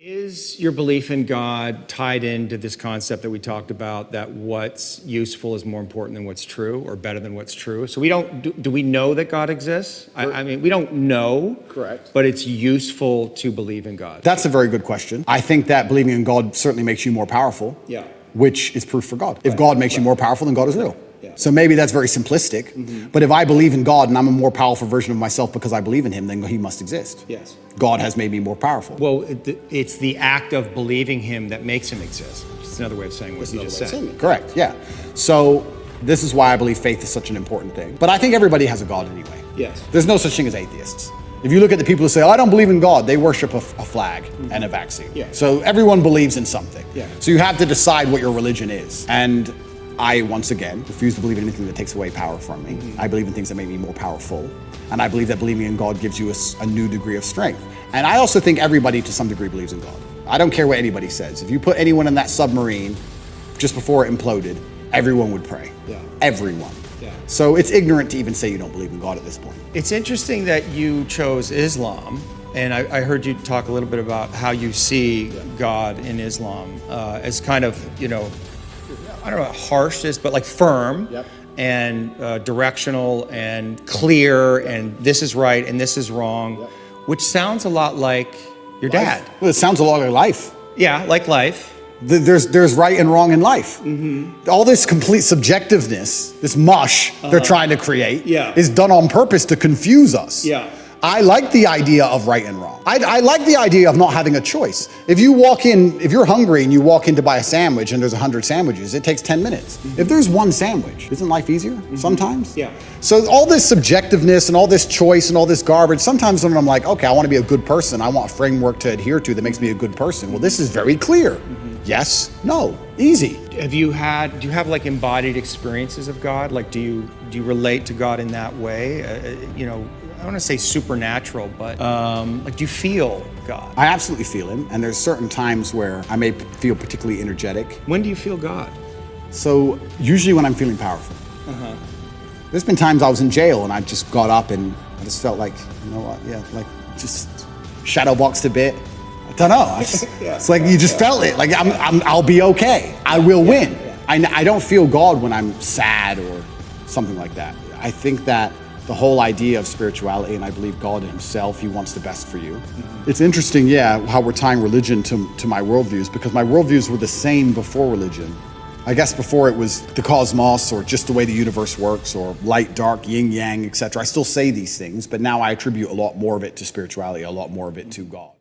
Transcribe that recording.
Is your belief in God tied into this concept that we talked about, that what's useful is more important than what's true, or better than what's true? So we don't, do we know that God exists? I mean, we don't know. Correct. But it's useful to believe in God. That's a very good question. I think that believing in God certainly makes you more powerful. Yeah. Which is proof for God. If God makes you more powerful, then God is real. Yeah. So maybe that's very simplistic, but if I believe in God and I'm a more powerful version of myself because I believe in him, then he must exist. Yes. God has made me more powerful. Well, it's the act of believing him that makes him exist. It's another way of saying what you just said. Correct, yeah. So this is why I believe faith is such an important thing. But I think everybody has a God anyway. Yes. There's no such thing as atheists. If you look at the people who say, oh, I don't believe in God, they worship a flag and a vaccine. Yeah. So everyone believes in something. Yeah. So you have to decide what your religion is. And I, once again, refuse to believe in anything that takes away power from me. I believe in things that make me more powerful. And I believe that believing in God gives you a new degree of strength. And I also think everybody to some degree believes in God. I don't care what anybody says. If you put anyone in that submarine just before it imploded, everyone would pray. Yeah. Everyone. Yeah. So it's ignorant to even say you don't believe in God at this point. It's interesting that you chose Islam, and I heard you talk a little bit about how you see God in Islam as kind of, I don't know how harsh is, but like firm and directional and clear, and this is right and this is wrong, which sounds a lot like your dad. Well, it sounds a lot like life. Yeah, like life. There's right and wrong in life. All this complete subjectiveness, this mush they're trying to create, is done on purpose to confuse us. Yeah. I like the idea of right and wrong. I like the idea of not having a choice. If you walk in, if you're hungry and you walk in to buy a sandwich and there's 100 sandwiches, it takes 10 minutes. If there's one sandwich, isn't life easier sometimes? Yeah. So all this subjectiveness and all this choice and all this garbage, sometimes when I'm like, okay, I want to be a good person, I want a framework to adhere to that makes me a good person. Well, this is very clear. Yes, no, easy. Do you have like embodied experiences of God? Like, do you relate to God in that way? I don't want to say supernatural, but like, do you feel God? I absolutely feel him, and there's certain times where I may feel particularly energetic. When do you feel God? So usually when I'm feeling powerful. There's been times I was in jail and I just got up and I just felt like, you know what, like just shadow boxed a bit. I don't know. It's like you just felt it. Like I'll be okay. I will win. I don't feel God when I'm sad or something like that. I think that the whole idea of spirituality, and I believe God himself, he wants the best for you. It's interesting, how we're tying religion to my worldviews, because my worldviews were the same before religion. I guess before it was the cosmos, or just the way the universe works, or light, dark, yin, yang, etc. I still say these things, but now I attribute a lot more of it to spirituality, a lot more of it to God.